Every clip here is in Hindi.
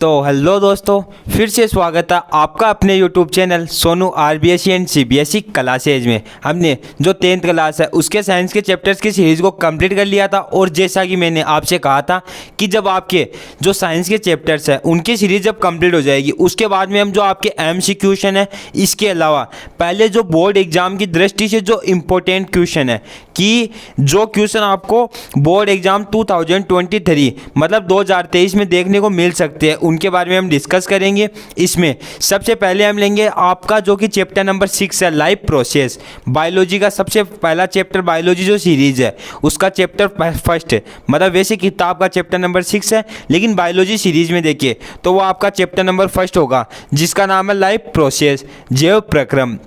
तो हेलो दोस्तों, फिर से स्वागत है आपका अपने YouTube channel Sonu RBSE and CBSE classes में। हमने जो 10th क्लास है उसके साइंस के चैप्टर्स की सीरीज़ को कंप्लीट कर लिया था। और जैसा कि मैंने आपसे कहा था कि जब आपके जो साइंस के चैप्टर्स हैं उनकी सीरीज़ जब कंप्लीट हो जाएगी उसके बाद में हम जो आपके MCQ क्वेश्चन है, इसके अलावा पहले जो बोर्ड एग्ज़ाम की दृष्टि से जो इम्पोर्टेंट क्वेश्चन है कि जो क्वेश्चन आपको बोर्ड एग्ज़ाम 2023 मतलब 2023 में देखने को मिल सकते हैं उनके बारे में हम डिस्कस करेंगे। इसमें सबसे पहले हम लेंगे आपका जो कि चैप्टर नंबर 6 है, लाइफ प्रोसेस। बायोलॉजी का सबसे पहला चैप्टर, बायोलॉजी जो सीरीज़ है उसका चैप्टर फर्स्ट है। मतलब वैसे किताब का चैप्टर नंबर 6 है, लेकिन बायोलॉजी सीरीज़ में देखिए तो वो आपका चैप्टर नंबर फर्स्ट होगा, जिसका नाम है लाइफ प्रोसेस, जैव प्रक्रम।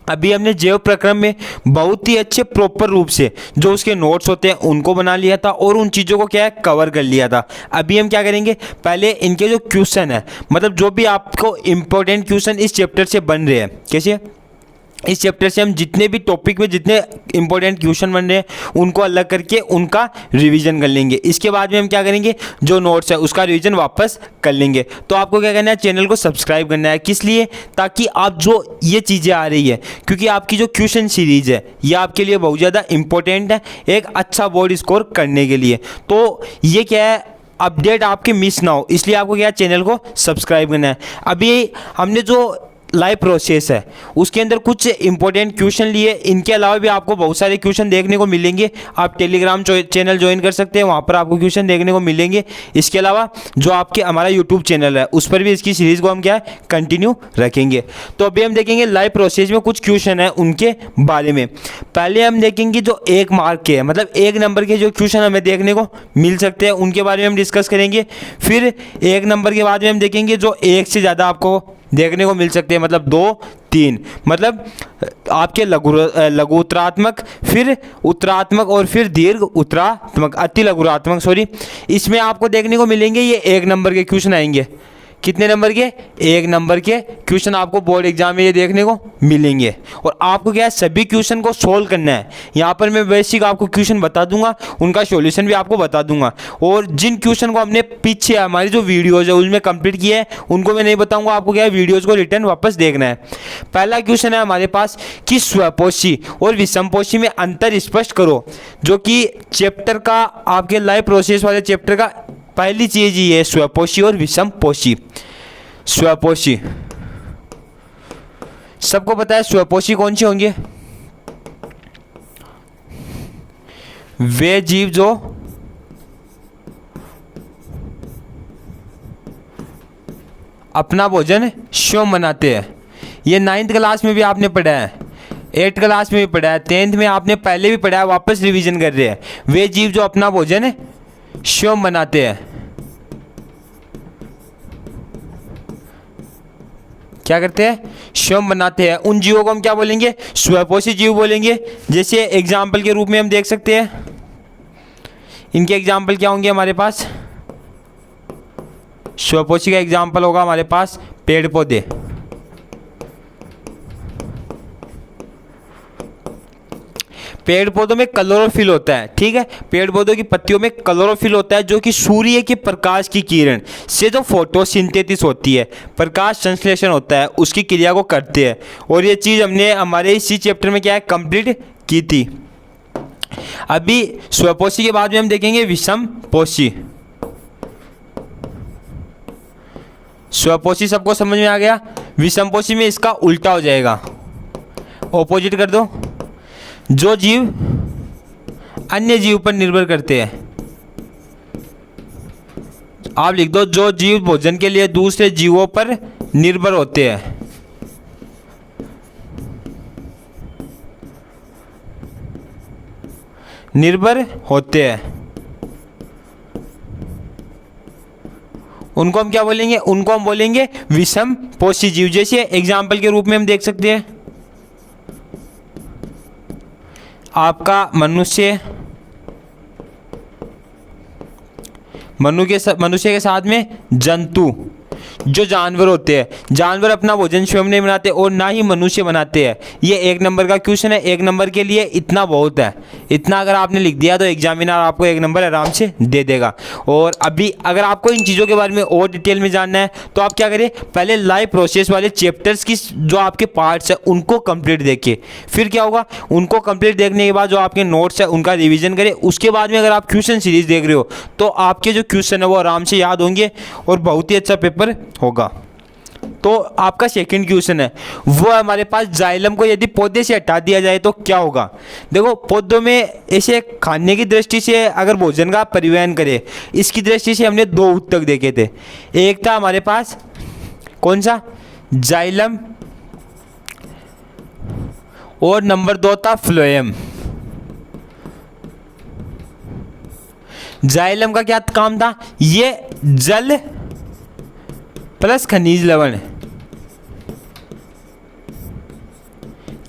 अभी हमने जैव प्रक्रम में बहुत ही अच्छे प्रॉपर रूप से जो उसके नोट्स होते हैं उनको बना लिया था और उन चीज़ों को क्या है कवर कर लिया था। अभी हम क्या करेंगे, पहले इनके जो क्वेश्चन है, मतलब जो भी आपको इम्पोर्टेंट क्वेश्चन इस चैप्टर से बन रहे हैं, कैसे इस चैप्टर से हम जितने भी टॉपिक में जितने इंपॉर्टेंट क्वेश्चन बन रहे हैं उनको अलग करके उनका रिवीजन कर लेंगे। इसके बाद में हम क्या करेंगे, जो नोट्स है उसका रिवीजन वापस कर लेंगे। तो आपको क्या करना है, चैनल को सब्सक्राइब करना है। किस लिए? ताकि आप जो ये चीज़ें आ रही है, क्योंकि आपकी जो क्वेश्चन सीरीज़ है ये आपके लिए बहुत ज़्यादा इंपॉर्टेंट है एक अच्छा बोर्ड स्कोर करने के लिए। तो ये क्या है, अपडेट आपके मिस ना हो, इसलिए आपको क्या चैनल को सब्सक्राइब करना है। अभी हमने जो लाइव प्रोसेस है उसके अंदर कुछ इंपॉर्टेंट क्वेश्चन लिए, इनके अलावा भी आपको बहुत सारे क्वेश्चन देखने को मिलेंगे। आप टेलीग्राम चैनल ज्वाइन कर सकते हैं, वहाँ पर आपको क्वेश्चन देखने को मिलेंगे। इसके अलावा जो आपके हमारा यूट्यूब चैनल है उस पर भी इसकी सीरीज़ को हम क्या है कंटिन्यू रखेंगे। तो अभी हम देखेंगे लाइव प्रोसेस में कुछ क्वेश्चन है उनके बारे में। पहले हम देखेंगे जो 1 मार्क के, मतलब 1 नंबर के जो क्वेश्चन हमें देखने को मिल सकते हैं उनके बारे में हम डिस्कस करेंगे। फिर 1 नंबर के बाद में हम देखेंगे जो 1 से ज़्यादा आपको देखने को मिल सकते हैं, मतलब 2, 3, मतलब आपके लघु उत्तरात्मक, फिर उत्तरात्मक और फिर दीर्घ उत्तरात्मक, अति लघुरात्मक सॉरी। इसमें आपको देखने को मिलेंगे ये 1 नंबर के क्वेश्चन आएंगे। कितने नंबर के? 1 नंबर के क्वेश्चन आपको बोर्ड एग्जाम में ये देखने को मिलेंगे। और आपको क्या है, सभी क्वेश्चन को सोल्व करना है। यहाँ पर मैं बेसिक आपको क्वेश्चन बता दूंगा, उनका सॉल्यूशन भी आपको बता दूंगा। और जिन क्वेश्चन को हमने पीछे हमारी जो वीडियोज है उसमें कंप्लीट किया है उनको मैं नहीं बताऊंगा, आपको क्या है वीडियोज़ को रिटर्न वापस देखना है। पहला क्वेश्चन है हमारे पास कि स्वपोषी और विषमपोषी में अंतर स्पष्ट करो, जो कि चैप्टर का आपके लाइफ प्रोसेस वाले चैप्टर का पहली चीज ये है, स्वपोषी और विषमपोषी। स्वपोषी सबको पता है, स्वपोषी कौन से होंगे? वे जीव जो अपना भोजन स्वयं बनाते हैं। ये 9th क्लास में भी आपने पढ़ा है, 8th क्लास में भी पढ़ा है, 10th में आपने पहले भी पढ़ा है, वापस रिवीजन कर रहे हैं। वे जीव जो अपना भोजन स्वयं बनाते हैं, क्या करते हैं? स्वयं बनाते हैं। उन जीवों को हम क्या बोलेंगे? स्वपोषी जीव बोलेंगे। जैसे एग्जाम्पल के रूप में हम देख सकते हैं, इनके एग्जाम्पल क्या होंगे हमारे पास? स्वपोषी का एग्जाम्पल होगा हमारे पास पेड़ पौधे। पेड़ पौधों में क्लोरोफिल होता है, ठीक है। पेड़ पौधों की पत्तियों में क्लोरोफिल होता है, जो कि सूर्य के प्रकाश की किरण से जो फोटोसिंथेसिस होती है, प्रकाश संश्लेषण होता है, उसकी क्रिया को करते हैं। और ये चीज़ हमने हमारे इसी चैप्टर में क्या है कंप्लीट की थी। अभी स्वपोषी के बाद में हम देखेंगे विषमपोषी। स्वपोषी सबको समझ में आ गया। विषमपोषी में इसका उल्टा हो जाएगा, ऑपोजिट कर दो। जो जीव अन्य जीव पर निर्भर करते हैं, आप लिख दो जो जीव भोजन के लिए दूसरे जीवों पर निर्भर होते हैं। निर्भर होते हैं उनको हम क्या बोलेंगे? उनको हम बोलेंगे विषमपोषी जीव। जैसे एग्जाम्पल के रूप में हम देख सकते हैं आपका मनुष्य, मनुष्य के साथ में जंतु, जो जानवर होते हैं, जानवर अपना भोजन स्वयं नहीं बनाते और ना ही मनुष्य बनाते हैं। ये 1 नंबर का क्वेश्चन है। 1 नंबर के लिए इतना बहुत है। इतना अगर आपने लिख दिया तो एग्जामिनर आपको 1 नंबर आराम से दे देगा। और अभी अगर आपको इन चीज़ों के बारे में और डिटेल में जानना है तो आप क्या करें, पहले लाइव प्रोसेस वाले चैप्टर्स की जो आपके पार्ट्स है उनको कंप्लीट देखिए। फिर क्या होगा, उनको कंप्लीट देखने के बाद जो आपके नोट्स है उनका रिवीजन करें। उसके बाद में अगर आप क्वेश्चन सीरीज देख रहे हो तो आपके जो क्वेश्चन है वो आराम से याद होंगे और बहुत ही अच्छा पेपर होगा। तो आपका सेकंड क्वेश्चन है वो हमारे पास, जाइलम को यदि पौधे से हटा दिया जाए तो क्या होगा। देखो, पौधों में ऐसे खाने की दृष्टि से अगर भोजन का परिवहन करे, इसकी दृष्टि से हमने 2 ऊतक देखे थे। एक था हमारे पास कौन सा, जाइलम, और नंबर 2 था फ्लोएम। जाइलम का क्या काम था, ये जल प्लस खनिज लवण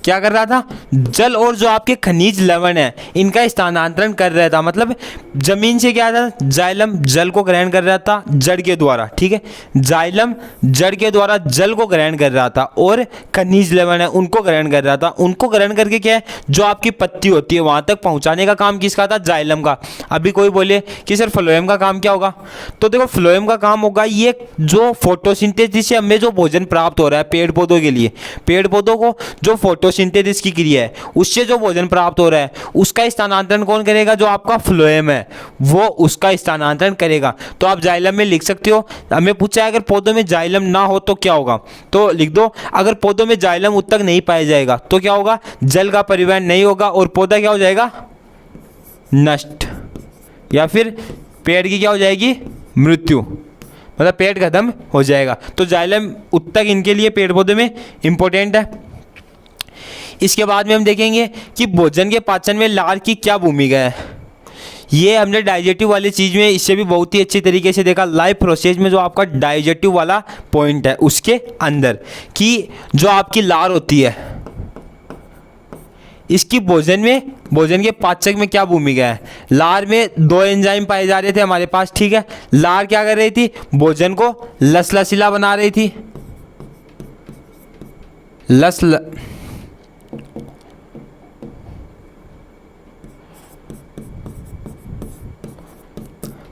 क्या कर रहा था, जल और जो आपके खनिज लवण है इनका स्थानांतरण कर रहा था। मतलब जमीन से क्या था, जाइलम जल को ग्रहण कर रहा था जड़ के द्वारा, ठीक है। जाइलम जड़ के द्वारा जल को ग्रहण कर रहा था और खनिज लवण है उनको ग्रहण कर रहा था। उनको ग्रहण करके क्या है, जो आपकी पत्ती होती है वहां तक पहुंचाने का काम किसका था, जाइलम का। अभी कोई बोले कि सर फ्लोएम का काम क्या होगा, तो देखो फ्लोएम का काम होगा ये जो फोटोसिंथेसिस से हमें जो भोजन प्राप्त हो रहा है पेड़ पौधों के लिए, पेड़ पौधों को जो फोटोसिंथेसिस की क्रिया है उससे जो भोजन प्राप्त हो रहा है उसका स्थानांतरण कौन करेगा, जो आपका फ्लोएम है वो उसका स्थानांतरण करेगा। तो आप जाइलम में लिख सकते हो। हमें पूछा है अगर पौधों में जाइलम ना हो तो क्या होगा, तो लिख दो अगर पौधों में जाइलम उत्तक नहीं पाया जाएगा तो क्या होगा, जल का परिवहन नहीं होगा और पौधा क्या हो जाएगा, नष्ट, या फिर पेड़ की क्या हो जाएगी, मृत्यु, मतलब पेड़ खत्म हो जाएगा। तो जाइलम उत्तक इनके लिए पेड़ पौधे में इंपॉर्टेंट है। इसके बाद में हम देखेंगे कि भोजन के पाचन में लार की क्या भूमिका है। ये हमने डाइजेटिव वाली चीज़ में इससे भी बहुत ही अच्छी तरीके से देखा, लाइव प्रोसेस में जो आपका डाइजेटिव वाला पॉइंट है उसके अंदर कि जो आपकी लार होती है इसकी भोजन के पाचक में क्या भूमिका है। लार में 2 एंजाइम पाए जा रहे थे हमारे पास, ठीक है। लार क्या कर रही थी, भोजन को लसलसीला बना रही थी,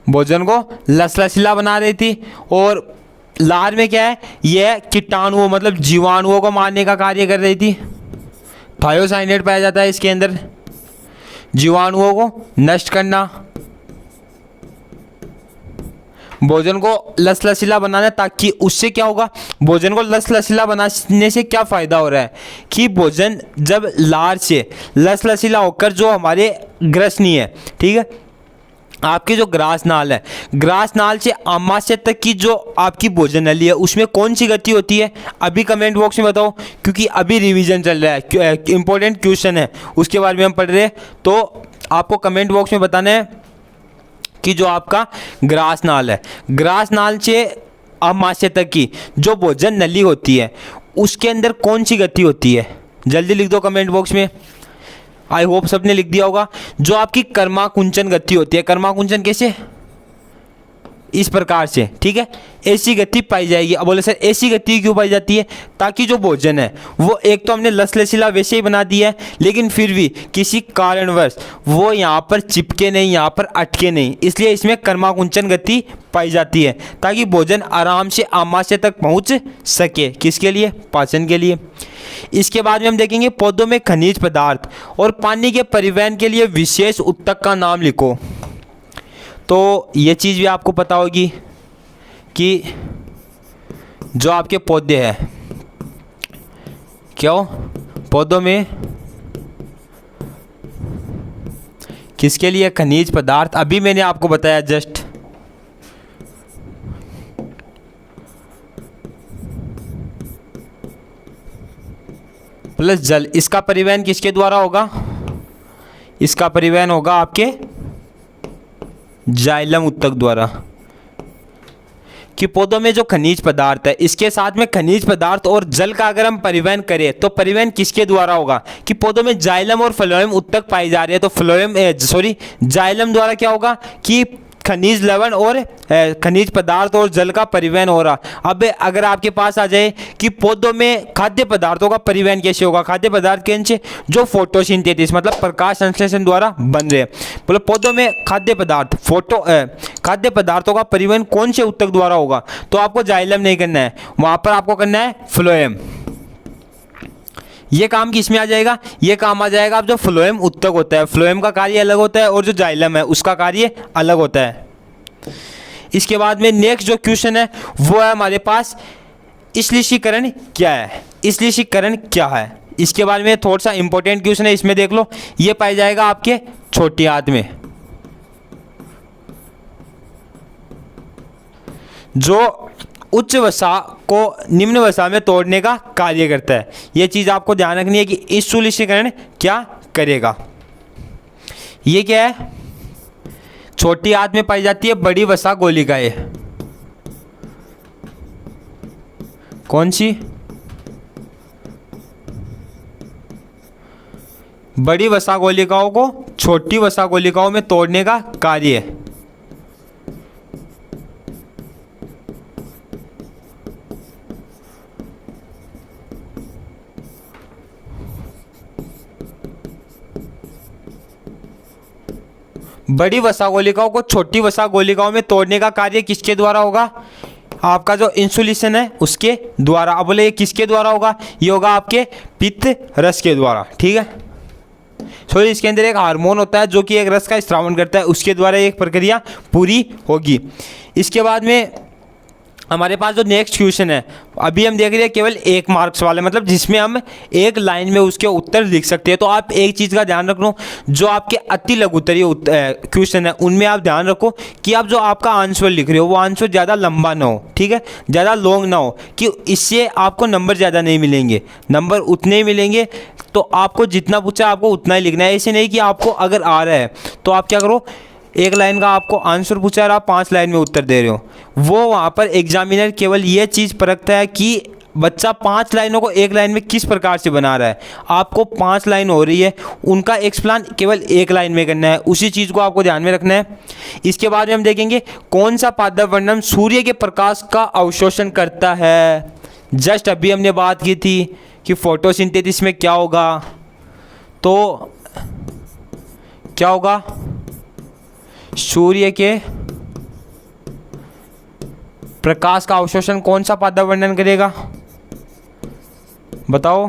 भोजन को लसलसीला बना रही थी। और लार में क्या है, यह कीटाणुओं मतलब जीवाणुओं को मारने का कार्य कर रही थी। थायोसाइनेट पाया जाता है इसके अंदर, जीवाणुओं को नष्ट करना, भोजन को लसलसीला बनाना, ताकि उससे क्या होगा, भोजन को लसलसीला बनाने से क्या फ़ायदा हो रहा है कि भोजन जब लार से लसलसीला होकर जो हमारे ग्रसनी है, ठीक है, आपकी जो ग्रास नाल है, ग्रास नाल से आमाशय तक की जो आपकी भोजन नली है उसमें कौन सी गति होती है, अभी कमेंट बॉक्स में बताओ, क्योंकि अभी रिवीजन चल रहा है, इंपॉर्टेंट क्वेश्चन है उसके बारे में हम पढ़ रहे हैं। तो आपको कमेंट बॉक्स में बताना है कि जो आपका ग्रास नाल है, ग्रास नाल से आमाशय तक की जो भोजन नली होती है उसके अंदर कौन सी गति होती है, जल्दी लिख दो कमेंट बॉक्स में। आई होप सबने लिख दिया होगा। जो आपकी कर्माकुंचन गति होती है, कर्माकुंचन कैसे, इस प्रकार से, ठीक है, ऐसी गति पाई जाएगी। अब बोले सर ऐसी गति क्यों पाई जाती है, ताकि जो भोजन है वो एक तो हमने लसलसीला वैसे ही बना दिया है, लेकिन फिर भी किसी कारणवश वो यहाँ पर चिपके नहीं, यहाँ पर अटके नहीं, इसलिए इसमें कर्माकुंचन गति पाई जाती है, ताकि भोजन आराम से आमाशय तक पहुँच सके। किसके लिए, पाचन के लिए। इसके बाद में हम देखेंगे पौधों में खनिज पदार्थ और पानी के परिवहन के लिए विशेष उत्तक का नाम लिखो। तो ये चीज़ भी आपको पता होगी कि जो आपके पौधे हैं, क्यों पौधों में किसके लिए खनिज पदार्थ, अभी मैंने आपको बताया जस्ट, प्लस जल, इसका परिवहन किसके द्वारा होगा, इसका परिवहन होगा आपके जाइलम उत्तक द्वारा। कि पौधों में जो खनिज पदार्थ है इसके साथ में खनिज पदार्थ और जल का अगर हम परिवहन करें तो परिवहन किसके द्वारा होगा, कि पौधों में जाइलम और फ्लोएम उत्तक पाए जा रहे हैं, तो जाइलम द्वारा क्या होगा कि खनिज लवण और खनिज पदार्थ और जल का परिवहन हो रहा। अब अगर आपके पास आ जाए कि पौधों में खाद्य पदार्थों का परिवहन कैसे होगा, खाद्य पदार्थ कैसे, जो फोटोसिंथेसिस मतलब प्रकाश संश्लेषण द्वारा बन रहे, मतलब पौधों में खाद्य पदार्थ खाद्य पदार्थों का परिवहन कौन से ऊतक द्वारा होगा, तो आपको जाइलम नहीं करना है, वहां पर आपको करना है फ्लोएम। ये काम किस में आ जाएगा, ये काम आ जाएगा अब जो फ्लोएम ऊतक होता है, फ्लोएम का कार्य अलग होता है और जो जाइलम है उसका कार्य अलग होता है। इसके बाद में नेक्स्ट जो क्वेश्चन है वो है हमारे पास श्लेषीकरण क्या है। श्लेषीकरण क्या है, इसके बारे में थोड़ा सा इंपॉर्टेंट क्वेश्चन है, इसमें देख लो। ये पाया जाएगा आपके छोटी आंत में, जो उच्च वसा को निम्न वसा में तोड़ने का कार्य करता है। यह चीज़ आपको ध्यान रखनी है कि श्लेषीकरण क्या करेगा। ये क्या है, छोटी आंत में पाई जाती है बड़ी वसा गोलिकाएं। कौन सी, बड़ी वसा गोलिकाओं को छोटी वसा गोलिकाओं में तोड़ने का कार्य है। बड़ी वसा गोलिकाओं को छोटी वसा गोलिकाओं में तोड़ने का कार्य किसके द्वारा होगा, आपका जो इंसुलिन है उसके द्वारा। अब बोले ये किसके द्वारा होगा, ये होगा आपके पित्त रस के द्वारा, ठीक है। सो इसके अंदर एक हार्मोन होता है जो कि एक रस का स्रावन करता है, उसके द्वारा एक प्रक्रिया पूरी होगी। इसके बाद में हमारे पास जो नेक्स्ट क्वेश्चन है, अभी हम देख रहे हैं केवल 1 मार्क्स वाले, मतलब जिसमें हम एक लाइन में उसके उत्तर लिख सकते हैं। तो आप एक चीज़ का ध्यान रखो, जो आपके अति लघुत्तरीय क्वेश्चन है उनमें आप ध्यान रखो कि आप जो आपका आंसर लिख रहे हो वो आंसर ज़्यादा लंबा ना हो, ठीक है, ज़्यादा लॉन्ग ना हो, कि इससे आपको नंबर ज़्यादा नहीं मिलेंगे, नंबर उतने ही मिलेंगे। तो आपको जितना पूछा आपको उतना ही लिखना है। ऐसे नहीं कि आपको अगर आ रहा है तो आप क्या करो, 1 लाइन का आपको आंसर पूछा और आप 5 लाइन में उत्तर दे रहे हो, वो वहाँ पर एग्जामिनर केवल ये चीज़ परखता है कि बच्चा 5 लाइनों को 1 लाइन में किस प्रकार से बना रहा है। आपको 5 लाइन हो रही है, उनका एक्सप्लेन केवल 1 लाइन में करना है, उसी चीज़ को आपको ध्यान में रखना है। इसके बाद में हम देखेंगे कौन सा पादप वर्णन सूर्य के प्रकाश का अवशोषण करता है। जस्ट अभी हमने बात की थी कि फोटोसिंथेसिस में क्या होगा, तो क्या होगा, सूर्य के प्रकाश का अवशोषण कौन सा पादप वर्णन करेगा, बताओ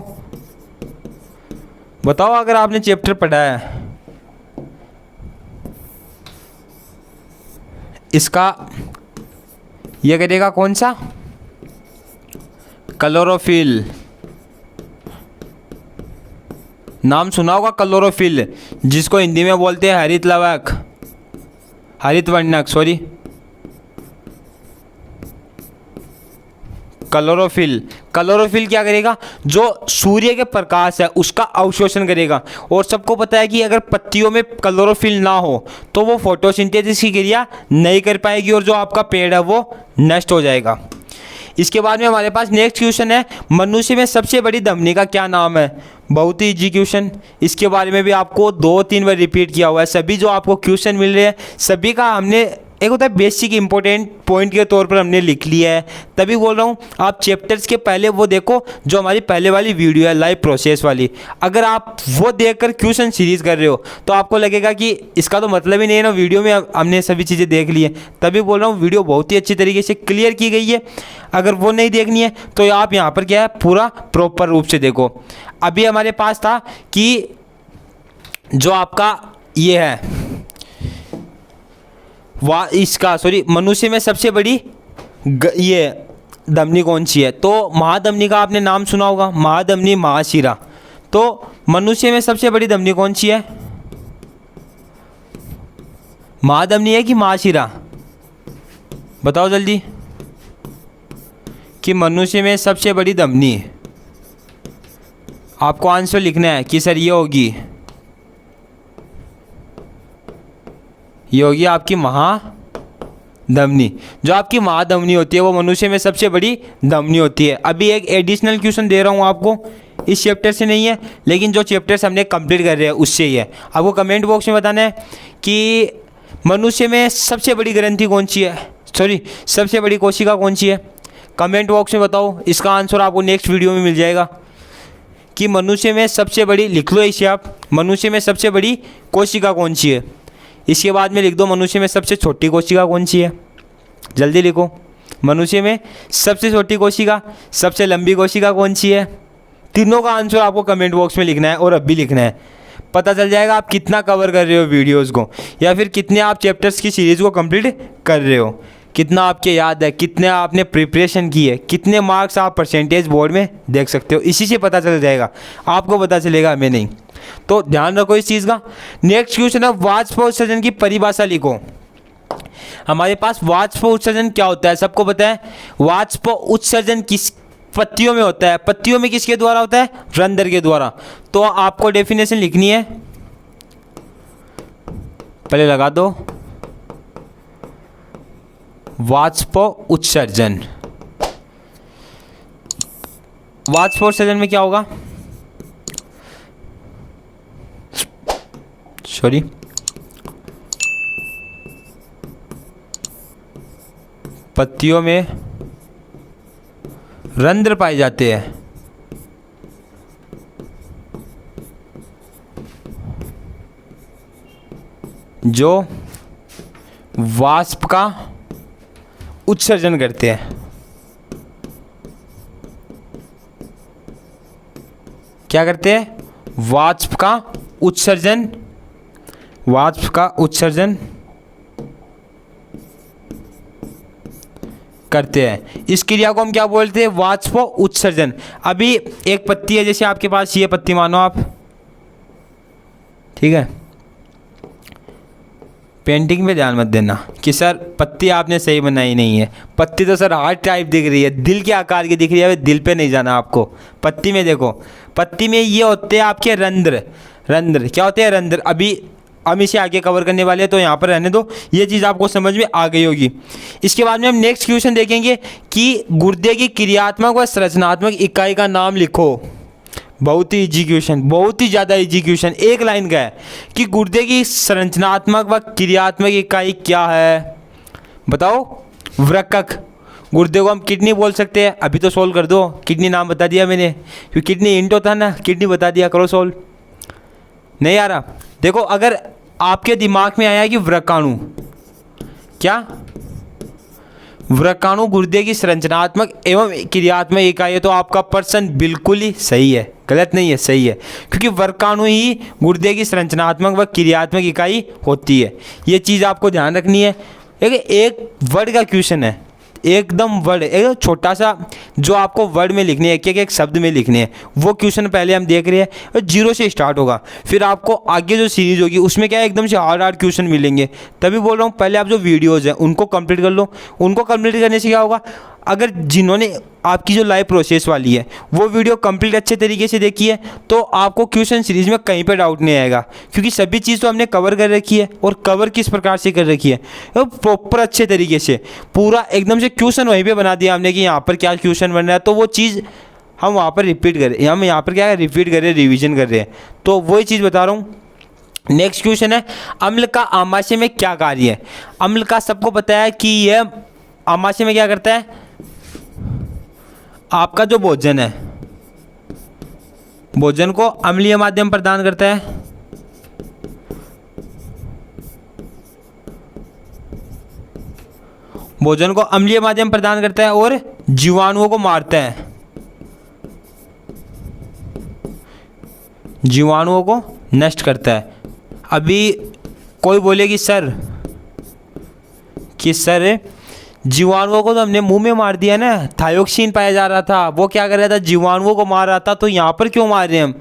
बताओ अगर आपने चैप्टर पढ़ा है इसका, यह करेगा कौन सा, क्लोरोफिल। नाम सुना होगा क्लोरोफिल, जिसको हिंदी में बोलते हैं हरित लवक, हरित वर्णक, सॉरी क्लोरोफिल। क्लोरोफिल क्या करेगा, जो सूर्य के प्रकाश है उसका अवशोषण करेगा। और सबको पता है कि अगर पत्तियों में क्लोरोफिल ना हो तो वो फोटोसिंथेसिस की क्रिया नहीं कर पाएगी और जो आपका पेड़ है वो नष्ट हो जाएगा। इसके बाद में हमारे पास नेक्स्ट क्वेश्चन है, मनुष्य में सबसे बड़ी धमनी का क्या नाम है। बहुत ही इजी क्वेश्चन, इसके बारे में भी आपको 2-3 बार रिपीट किया हुआ है। सभी जो आपको क्वेश्चन मिल रहे हैं सभी का हमने एक होता है बेसिक इंपॉर्टेंट पॉइंट के तौर पर हमने लिख लिया है। तभी बोल रहा हूँ आप चैप्टर्स के पहले वो देखो जो हमारी पहले वाली वीडियो है लाइव प्रोसेस वाली। अगर आप वो देखकर क्वेश्चन सीरीज कर रहे हो तो आपको लगेगा कि इसका तो मतलब ही नहीं है ना, वीडियो में हमने सभी चीज़ें देख ली है। तभी बोल रहा हूँ वीडियो बहुत ही अच्छी तरीके से क्लियर की गई है। अगर वो नहीं देखनी है तो आप यहाँ पर क्या है पूरा प्रॉपर रूप से देखो। अभी हमारे पास था कि जो आपका ये है मनुष्य में सबसे बड़ी ये धमनी कौन सी है, तो महाधमनी का आपने नाम सुना होगा, महाधमनी महाशिरा। तो मनुष्य में सबसे बड़ी धमनी कौन सी है, महाधमनी है कि महाशिरा, बताओ जल्दी, कि मनुष्य में सबसे बड़ी धमनी। आपको आंसर लिखना है कि सर ये होगी आपकी महाधमनी। जो आपकी महाधमनी होती है वो मनुष्य में सबसे बड़ी धमनी होती है। अभी एक एडिशनल क्वेश्चन दे रहा हूँ आपको, इस चैप्टर से नहीं है लेकिन जो चैप्टर्स हमने कंप्लीट कर रहे हैं उससे ही है। आपको कमेंट बॉक्स में बताना है कि मनुष्य में सबसे बड़ी ग्रंथि कौन सी है, सॉरी सबसे बड़ी कोशिका कौन सी है? कमेंट बॉक्स में बताओ, इसका आंसर आपको नेक्स्ट वीडियो में मिल जाएगा कि मनुष्य में सबसे बड़ी, लिख लो इसे आप, मनुष्य में सबसे बड़ी कोशिका कौन सी है। इसके बाद में लिख दो मनुष्य में सबसे छोटी कोशिका कौन सी है, जल्दी लिखो। मनुष्य में सबसे छोटी कोशिका, सबसे लंबी कोशिका कौन सी है? तीनों का आंसर आपको कमेंट बॉक्स में लिखना है और अब भी लिखना है। पता चल जाएगा आप कितना कवर कर रहे हो वीडियोस को, या फिर कितने आप चैप्टर्स की सीरीज़ को कंप्लीट कर रहे हो, कितना आपके याद है, कितने आपने प्रिपरेशन की है, कितने मार्क्स आप परसेंटेज बोर्ड में देख सकते हो। इसी से पता चल जाएगा, आपको पता चलेगा, हमें नहीं। तो ध्यान रखो इस चीज़ का। नेक्स्ट क्वेश्चन है वाष्प उत्सर्जन की परिभाषा लिखो। हमारे पास वाष्प उत्सर्जन क्या होता है, सबको पता है। वाष्प उत्सर्जन किस पत्तियों में होता है? पत्तियों में किसके द्वारा होता है? रंध्र के द्वारा। तो आपको डेफिनेशन लिखनी है, पहले लगा दो। वाष्प उत्सर्जन, वाष्प उत्सर्जन में क्या होगा, सॉरी पत्तियों में रंध्र पाए जाते हैं। जो वाष्प का उत्सर्जन करते हैं। क्या करते हैं? वाष्प का उत्सर्जन, वाष्प का उत्सर्जन करते हैं। इस क्रिया को हम क्या बोलते हैं? वाष्प उत्सर्जन। अभी एक पत्ती है, जैसे आपके पास ये पत्ती मानो आप, ठीक है। पेंटिंग पे ध्यान मत देना कि सर पत्ती आपने सही बनाई नहीं है। पत्ती तो सर हार्ट टाइप दिख रही है, दिल के आकार की दिख रही है, दिल पे नहीं जाना आपको। पत्ती में देखो, पत्ती में ये होते हैं आपके रंध्र। रंध्र क्या होते हैं? रंध्र। अभी हम इसे आगे कवर करने वाले हैं, तो यहाँ पर रहने दो, ये चीज़ आपको समझ में आ गई होगी। इसके बाद में हम नेक्स्ट क्वेश्चन देखेंगे कि गुर्दे की क्रियात्मक व संरचनात्मक इकाई का नाम लिखो। बहुत ही इजी क्वेश्चन, बहुत ही ज़्यादा इजी क्वेश्चन, एक लाइन का है कि गुर्दे की संरचनात्मक व क्रियात्मक इकाई क्या है? बताओ। वृक्क। गुर्दे को हम किडनी बोल सकते हैं। अभी तो सोल्व कर दो, किडनी नाम बता दिया मैंने, क्योंकि किडनी इंट होता है ना, किडनी बता दिया, करो सोल्व। नहीं आ रहा? देखो, अगर आपके दिमाग में आया कि वृक्काणु, क्या वृक्काणु गुर्दे की संरचनात्मक एवं क्रियात्मक इकाई है, तो आपका पर्सन बिल्कुल ही सही है, गलत नहीं है, सही है। क्योंकि वृक्काणु ही गुर्दे की संरचनात्मक व क्रियात्मक इकाई होती है। ये चीज़ आपको ध्यान रखनी है। एक वर्ड का क्वेश्चन है, एकदम वर्ड, एक छोटा सा, जो आपको वर्ड में लिखने हैं, एक शब्द में लिखने हैं, वो क्वेश्चन पहले हम देख रहे हैं। जीरो से स्टार्ट होगा, फिर आपको आगे जो सीरीज़ होगी उसमें क्या है, एकदम से हार्ड हार्ड क्वेश्चन मिलेंगे। तभी बोल रहा हूँ, पहले आप जो वीडियोज़ हैं उनको कंप्लीट कर लो। उनको कंप्लीट करने से क्या होगा, अगर जिन्होंने आपकी जो लाइव प्रोसेस वाली है वो वीडियो कंप्लीट अच्छे तरीके से देखी है, तो आपको क्वेश्चन सीरीज में कहीं पे डाउट नहीं आएगा, क्योंकि सभी चीज़ तो हमने कवर कर रखी है। और कवर किस प्रकार से कर रखी है, प्रॉपर अच्छे तरीके से, पूरा एकदम से क्वेश्चन वहीं पे बना दिया हमने कि यहाँ पर क्या क्वेश्चन बन रहा है, तो वो चीज़ हम वहाँ पर रिपीट कर रहे हैं, हम यहाँ पर क्या है, रिपीट कर रहे हैं, रिविजन कर रहे हैं। तो वही चीज़ बता रहा हूँ। नेक्स्ट क्वेश्चन है, अम्ल का आमाशय में क्या कार्य है? अम्ल का सबको पता है कि यह आमाशय में क्या करता है, आपका जो भोजन है, भोजन को अम्लीय माध्यम प्रदान करता है। भोजन को अम्लीय माध्यम प्रदान करता है और जीवाणुओं को मारता है, जीवाणुओं को नष्ट करता है। अभी कोई बोले कि सर जीवाणुओं को तो हमने मुंह में मार दिया ना, थायोक्सिन पाया जा रहा था, वो क्या कर रहा था, जीवाणुओं को मार रहा था, तो यहाँ पर क्यों मार रहे हैं हम?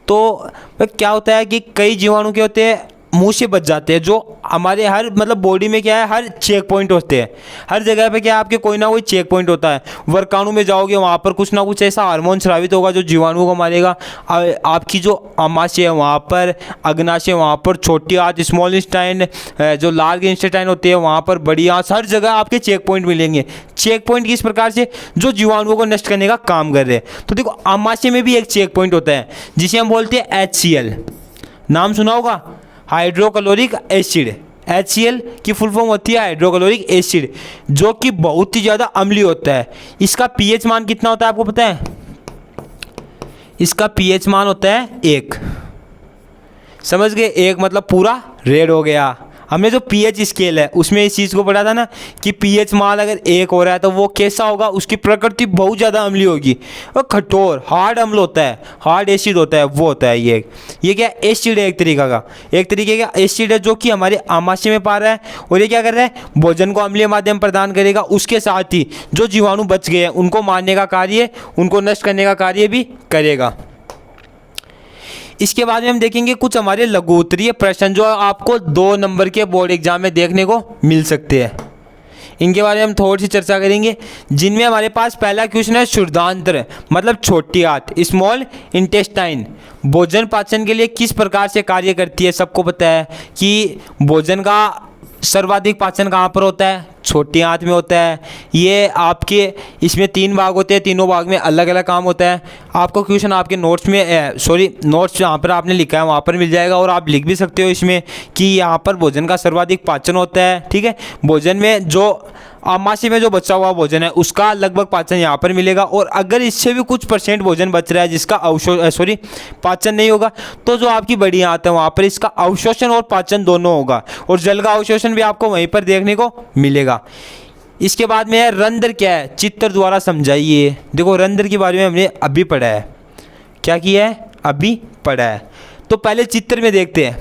तो क्या होता है कि कई जीवाणु के होते हैं मुंह से बच जाते हैं, जो हमारे हर मतलब बॉडी में क्या है, हर चेक पॉइंट होते हैं, हर जगह पे क्या है, आपके कोई ना कोई चेक पॉइंट होता है। वर्काणु में जाओगे, वहाँ पर कुछ ना कुछ ऐसा हार्मोन स्रावित होगा जो जीवाणुओं को मारेगा। आपकी जो आमाशय है वहाँ पर, अग्नाशय वहाँ पर, छोटी आंत स्मॉल इंटेस्टाइन, जो लार्ज इंटेस्टाइन होती है वहाँ पर, बड़ी आंत, हर जगह आपके चेक पॉइंट मिलेंगे। चेक पॉइंट किस प्रकार से, जो जीवाणुओं को नष्ट करने का काम कर रहे हैं। तो देखो, आमाशय में भी एक चेक पॉइंट होता है जिसे हम बोलते हैं HCl, नाम सुना होगा, हाइड्रोक्लोरिक एसिड, HCl की फुल फॉर्म होती है हाइड्रोक्लोरिक एसिड, जो कि बहुत ही ज़्यादा अम्लीय होता है। इसका pH मान कितना होता है आपको पता है? इसका pH मान होता है 1। समझ गए? 1 मतलब पूरा रेड हो गया। हमने जो pH स्केल है उसमें इस चीज़ को पढ़ा था ना कि pH मान अगर 1 हो रहा है तो वो कैसा होगा, उसकी प्रकृति बहुत ज़्यादा अम्लीय होगी और कठोर हार्ड अम्ल होता है, हार्ड एसिड होता है, वो होता है ये क्या एसिड है, एक तरीके का एसिड है जो कि हमारे आमाशय में पा रहा है। और ये क्या कर रहा है? भोजन को अम्लीय माध्यम प्रदान करेगा, उसके साथ ही जो जीवाणु बच गए हैं उनको मारने का कार्य, उनको नष्ट करने का कार्य भी करेगा। इसके बाद में हम देखेंगे कुछ हमारे लघु उत्तरीय प्रश्न जो आपको 2 नंबर के बोर्ड एग्जाम में देखने को मिल सकते हैं। इनके बारे में हम थोड़ी सी चर्चा करेंगे, जिनमें हमारे पास पहला क्वेश्चन है क्षुद्रांत्र मतलब छोटी आंत, स्मॉल इंटेस्टाइन, भोजन पाचन के लिए किस प्रकार से कार्य करती है। सबको पता है कि भोजन का सर्वाधिक पाचन कहाँ पर होता है? छोटी आंत में होता है। ये आपके इसमें 3 भाग होते हैं, तीनों भाग में अलग अलग काम होता है। आपको क्वेश्चन आपके नोट्स में नोट्स जहाँ पर आपने लिखा है वहाँ पर मिल जाएगा, और आप लिख भी सकते हो इसमें कि यहाँ पर भोजन का सर्वाधिक पाचन होता है। ठीक है, भोजन में जो आमाशय में जो बचा हुआ भोजन है उसका लगभग पाचन यहाँ पर मिलेगा, और अगर इससे भी कुछ % भोजन बच रहा है जिसका पाचन नहीं होगा, तो जो आपकी बड़ी आंत है वहाँ पर इसका अवशोषण और पाचन दोनों होगा, और जल का अवशोषण भी आपको वहीं पर देखने को मिलेगा। इसके बाद में है रंध्र क्या है, चित्र द्वारा समझाइए। देखो रंध्र के बारे में हमने अभी पढ़ा है, क्या किया है? अभी पढ़ा है। तो पहले चित्र में देखते हैं,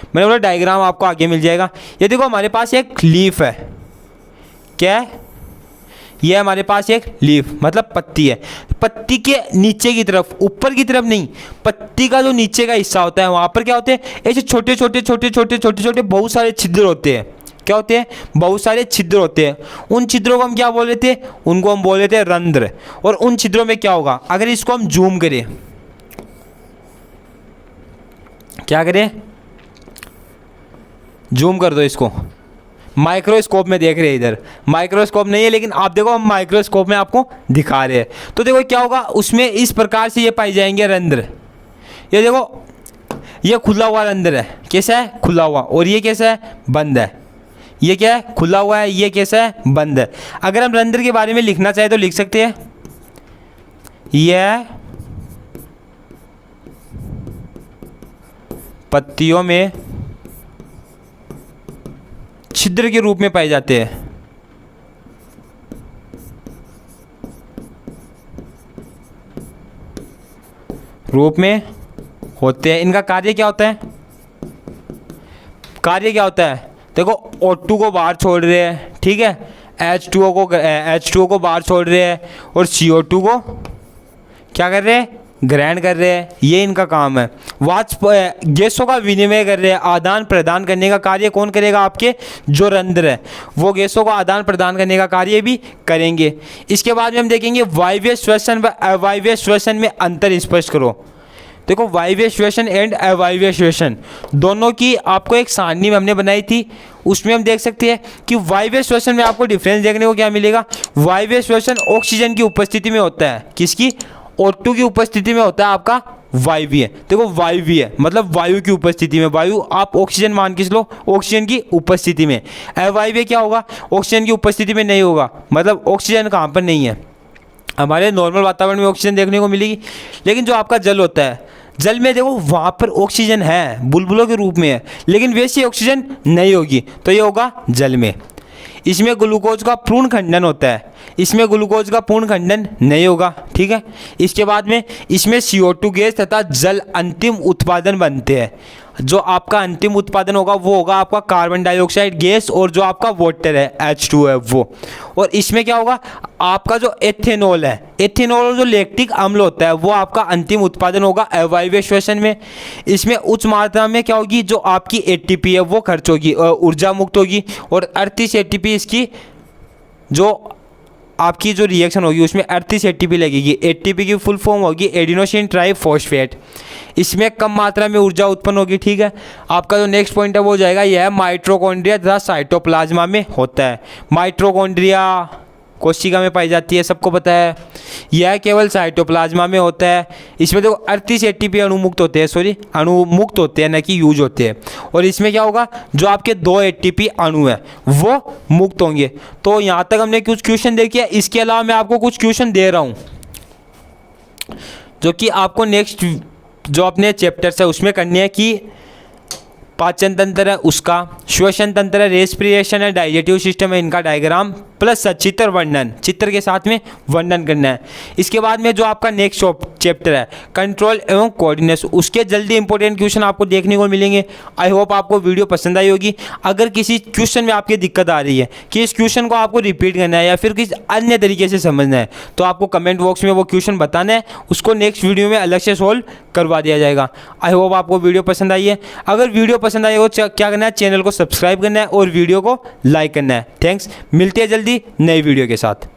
मैंने बोला डायग्राम आपको आगे मिल जाएगा। ये देखो हमारे पास एक लीफ है, क्या है? ये हमारे पास एक लीफ मतलब पत्ती है। पत्ती के नीचे की तरफ, ऊपर की तरफ नहीं, पत्ती का जो नीचे का हिस्सा होता है वहाँ पर क्या होते हैं? ऐसे छोटे छोटे बहुत सारे छिद्र होते हैं। क्या होते हैं? बहुत सारे छिद्र होते हैं। उन छिद्रों को हम क्या बोल रहे थे? उनको हम बोल रहे थे रंध्र। और उन छिद्रों में क्या होगा, अगर इसको हम जूम करें, क्या करें? जूम कर दो इसको। माइक्रोस्कोप में देख रहे हैं, इधर माइक्रोस्कोप नहीं है लेकिन आप देखो हम माइक्रोस्कोप में आपको दिखा रहे हैं। तो देखो क्या होगा, उसमें इस प्रकार से ये पाए जाएंगे रंध्र। ये देखो ये खुला हुआ रंध्र है, कैसा है? खुला हुआ। और ये कैसा है? बंद है। ये क्या है? खुला हुआ है। ये कैसा है? बंद है। अगर हम रंध्र के बारे में लिखना चाहे तो लिख सकते हैं, यह पत्तियों में छिद्र के रूप में पाए जाते हैं। रूप में होते हैं। इनका कार्य क्या होता है? कार्य क्या होता है? देखो O2 को बाहर छोड़ रहे हैं, ठीक है, H2O को बाहर छोड़ रहे हैं, और CO2 को क्या कर रहे हैं? ग्रहण कर रहे हैं। ये इनका काम है। वाष्प गैसों का विनिमय कर रहे हैं, आदान प्रदान करने का कार्य कौन करेगा? आपके जो रंध्र है वो गैसों का आदान प्रदान करने का कार्य भी करेंगे। इसके बाद में हम देखेंगे वायवीय श्वसन व अवायवीय श्वसन में अंतर स्पष्ट करो। देखो वायवीय श्वसन एंड अवायवीय श्वसन दोनों की आपको एक सारणी में हमने बनाई थी, उसमें हम देख सकते हैं कि वायवीय श्वसन में आपको डिफरेंस देखने को क्या मिलेगा। वायवीय श्वसन ऑक्सीजन की उपस्थिति में होता है। किसकी? O2 की उपस्थिति में होता है आपका वायवीय। देखो वायवीय मतलब वायु की उपस्थिति में, वायु आप ऑक्सीजन मान के चलो, ऑक्सीजन की उपस्थिति में। अवायवीय क्या होगा? ऑक्सीजन की उपस्थिति में नहीं होगा, मतलब ऑक्सीजन कहाँ पर नहीं है। हमारे नॉर्मल वातावरण में ऑक्सीजन देखने को मिलेगी, लेकिन जो आपका जल होता है, जल में देखो वहाँ पर ऑक्सीजन है, बुलबुलों के रूप में है, लेकिन वैसी ऑक्सीजन नहीं होगी, तो ये होगा जल में। इसमें ग्लूकोज का पूर्ण खंडन होता है, इसमें ग्लूकोज का पूर्ण खंडन नहीं होगा, ठीक है। इसके बाद में इसमें CO2 गैस तथा जल अंतिम उत्पादन बनते हैं। जो आपका अंतिम उत्पादन होगा वो होगा आपका कार्बन डाइऑक्साइड गैस, और जो आपका वाटर है H2 है वो। और इसमें क्या होगा, आपका जो एथेनॉल है, एथेनॉल जो लैक्टिक अम्ल होता है वो आपका अंतिम उत्पादन होगा अवायवीय श्वसन में। इसमें उच्च मात्रा में क्या होगी, जो आपकी ATP है वो खर्च होगी, ऊर्जा मुक्त होगी, और 38 ATP इसकी जो आपकी जो रिएक्शन होगी उसमें 38 ATP लगेगी। ATP की फुल फॉर्म होगी एडिनोसिन ट्राइफॉस्फेट। इसमें कम मात्रा में ऊर्जा उत्पन्न होगी, ठीक है। आपका जो नेक्स्ट पॉइंट है वो हो जाएगा, यह माइटोकॉन्ड्रिया तथा साइटोप्लाज्मा में होता है। माइटोकॉन्ड्रिया कोशिका में पाई जाती है, सबको पता है। यह केवल साइटोप्लाज्मा में होता है। इसमें देखो 38 एटीपी अणु मुक्त होते हैं, अणु मुक्त होते हैं, न कि यूज होते हैं। और इसमें क्या होगा, जो आपके 2 एटीपी अणु हैं वो मुक्त होंगे। तो यहाँ तक हमने कुछ क्वेश्चन देखे। इसके अलावा मैं आपको कुछ क्वेश्चन दे रहा हूँ जो कि आपको नेक्स्ट जो अपने चैप्टर्स है उसमें करनी है कि पाचन तंत्र है उसका, श्वसन तंत्र है, रेस्पिरेशन है, डाइजेटिव सिस्टम है, इनका डायग्राम प्लस सचित्र वर्णन, चित्र के साथ में वर्णन करना है। इसके बाद में जो आपका नेक्स्ट चैप्टर है कंट्रोल एवं कोऑर्डिनेशन, उसके जल्दी इंपॉर्टेंट क्वेश्चन आपको देखने को मिलेंगे। आई होप आपको वीडियो पसंद आई होगी। अगर किसी क्वेश्चन में आपकी दिक्कत आ रही है कि इस क्वेश्चन को आपको रिपीट करना है या फिर किसी अन्य तरीके से समझना है, तो आपको कमेंट बॉक्स में वो क्वेश्चन बताना है, उसको नेक्स्ट वीडियो में अलग से सोल्व करवा दिया जाएगा। आई होप आपको वीडियो पसंद आई है। अगर वीडियो पसंद आई हो क्या करना है, चैनल को सब्सक्राइब करना है और वीडियो को लाइक करना है। थैंक्स, मिलते हैं जल्दी नई वीडियो के साथ।